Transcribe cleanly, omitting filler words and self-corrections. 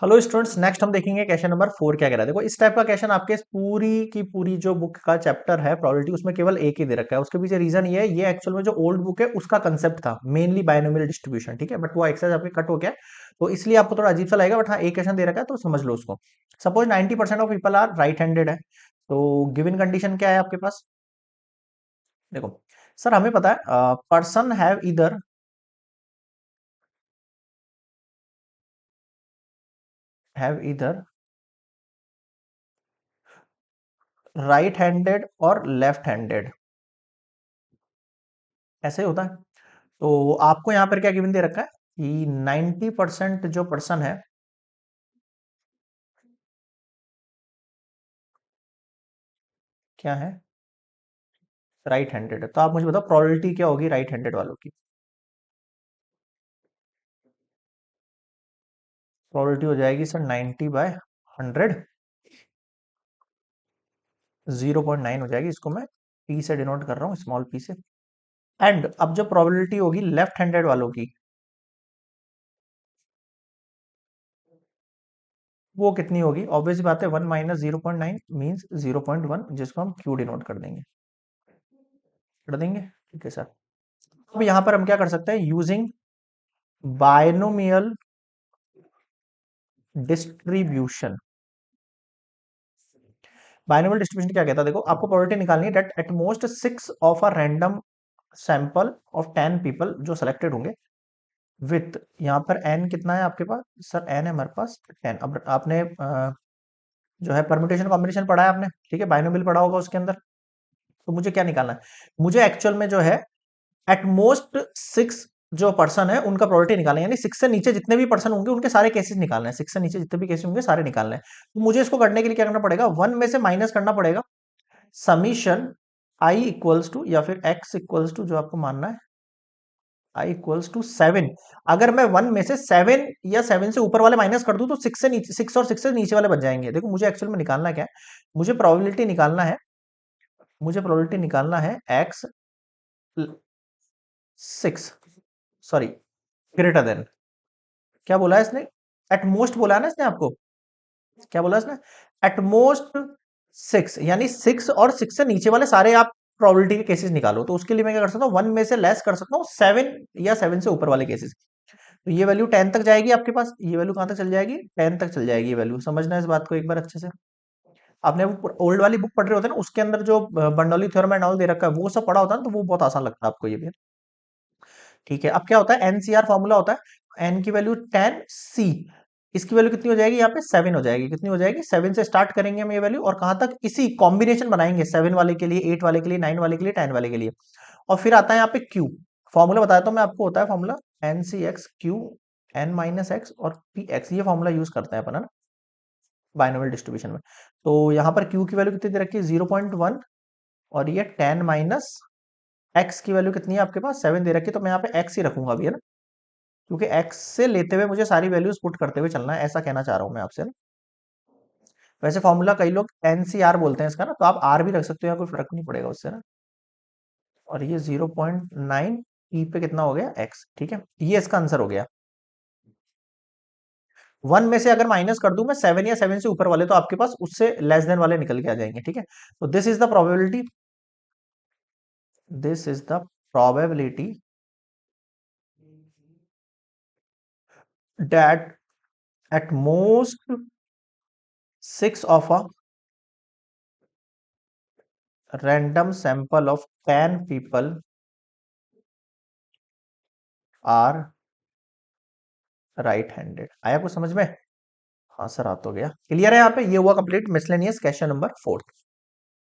Hello students, next हम देखेंगे question number 4 क्या कह रहा है। देखो, इस टाइप का क्वेश्चन आपके पूरी की पूरी जो बुक का चैप्टर है प्रोबेबिलिटी, उसमें केवल एक ही दे रखा है। उसके पीछे रीजन ये है, ये एक्चुअल में जो ओल्ड बुक है उसका कंसेप्ट था मेनली बायनोमियल डिस्ट्रीब्यूशन, ठीक है। बट वो एक्सरसाइज आपके कट हो गया, तो इसलिए आपको थोड़ा अजीब सा लगेगा। बट हाँ, एक क्वेश्चन दे रखा है तो समझ लो उसको। Suppose 90% of people are right handed है, तो गिवन कंडीशन क्या है आपके पास। देखो सर, हमें पता है पर्सन हैव इधर राइट हैंडेड और लेफ्ट हैंडेड, ऐसे ही होता है। तो आपको यहां पर क्या गिवन दे रखा है कि 90% जो पर्सन है क्या है, राइट हैंडेड है। तो आप मुझे बताओ प्रोबेबिलिटी क्या होगी राइट हैंडेड वालों की। प्रोबेबिलिटी हो जाएगी सर 90/100, 0.9 हो जाएगी। इसको मैं पी से डिनोट कर रहा हूँ, स्मॉल पी से। एंड अब जो प्रोबेबिलिटी होगी लेफ्ट हैंडेड वालों की, वो कितनी होगी। ऑब्वियस बात है, 1 - 0.9 मीन्स 0.1, जिसको हम क्यू डिनोट कर देंगे, ठीक है सर। अब यहां पर हम क्या कर सकते हैं, using binomial distribution. Binomial distribution क्या कहता है, देखो आपको प्रोबेबिलिटी निकालनी है that at most 6 of a random sample of 10 people जो सिलेक्टेड होंगे विथ, यहाँ पर एन कितना है आपके पास सर, एन है हमारे पास 10। अब आपने जो है परम्यूटेशन कॉम्बिनेशन पढ़ा है आपने, ठीक है, बायनोमियल पढ़ा होगा उसके अंदर। तो मुझे क्या निकालना है, मुझे एक्चुअल में जो है एट मोस्ट 6 जो पर्सन है उनका प्रोबेबिलिटी निकालना है, यानी 6 से नीचे जितने भी पर्सन होंगे उनके सारे केसेस निकालना है। 6 से नीचे जितने भी केसेस होंगे सारे निकालना है। तो मुझे इसको करने के लिए क्या करना पड़ेगा, 1 में से माइनस करना पड़ेगा समीशन आई इक्वल्स टू, या फिर एक्स इक्वल्स टू, जो आपको मानना है आई इक्वल्स टू 7। अगर मैं 1 में से 7 या 7 से ऊपर वाले माइनस कर दूं तो 6 से नीचे, 6 और 6 से नीचे वाले बच जाएंगे। देखो मुझे एक्चुअल में निकालना क्या है, मुझे प्रोबेबिलिटी निकालना है, एक्स 6, सॉरी, ग्रेटर देन, क्या बोला है इसने, एट मोस्ट बोला है ना इसने आपको, क्या बोला इसने, एट मोस्ट 6, यानी 6 और 6 से नीचे वाले सारे आप प्रोबेबिलिटी के केसेस निकालो। तो उसके लिए मैं क्या कर सकता हूँ, 1 में से लेस कर सकता हूँ 7 या 7 से ऊपर वाले केसेस। तो ये वैल्यू 10 तक जाएगी आपके पास, ये वैल्यू कहां तक चल जाएगी, 10 तक चल जाएगी ये वैल्यू। समझना है इस बात को एक बार अच्छे से। आपने वो ओल्ड वाली बुक पढ़ रहे होते हैं ना, उसके अंदर जो Bernoulli theorem and all they रखा है वो सब पढ़ा होता है ना, तो वो बहुत आसान लगता है आपको ये भी। ठीक है, अब क्या होता है, एनसीआर फॉर्मूला होता है, एन की वैल्यू 10 सी, इसकी वैल्यू कितनी हो जाएगी, यहाँ पे 7 हो जाएगी। कितनी हो जाएगी, 7 से स्टार्ट करेंगे हम ये वैल्यू, और कहां तक, इसी कॉम्बिनेशन बनाएंगे 7 वाले के लिए, 8 वाले के लिए, 9 वाले के लिए, 10 वाले के लिए। और फिर आता है यहाँ पे क्यू, फॉर्मूला बताया तो मैं आपको, होता है formula n C x q n minus x और पी एक्स, ये फॉर्मूला यूज करते हैं अपन, है ना, बाइनोमियल डिस्ट्रीब्यूशन में। तो यहाँ पर क्यू की वैल्यू कितनी दे रखी है, 0.1, और ये 10 माइनस एक्स की वैल्यू कितनी है आपके पास, 7 दे रखी है। तो मैं यहाँ पे एक्स ही रखूंगा अभी, है ना, क्योंकि एक्स से लेते हुए मुझे सारी वैल्यूज पुट करते हुए चलना है, ऐसा कहना चाह रहा हूं मैं आपसे ना। वैसे फॉर्मूला कई लोग एनसीआर बोलते हैं इसका ना, तो आप आर भी रख सकते हो, या कोई फर्क नहीं पड़ेगा उससे ना। और ये 0.9 ई पे कितना हो गया, एक्स, ठीक है, ये इसका आंसर हो गया। 1 में से अगर माइनस कर दूं मैं 7 या 7 से ऊपर वाले, तो आपके पास उससे लेस देन वाले निकल के आ जाएंगे, ठीक है। तो this is the probability that at most 6 of a random sample of 10 people are right handed. आया कुछ समझ में, हाँ सर आ तो गया, क्लियर है। यहाँ पे ये हुआ कंप्लीट मिसलेनियस क्वेश्चन नंबर 4।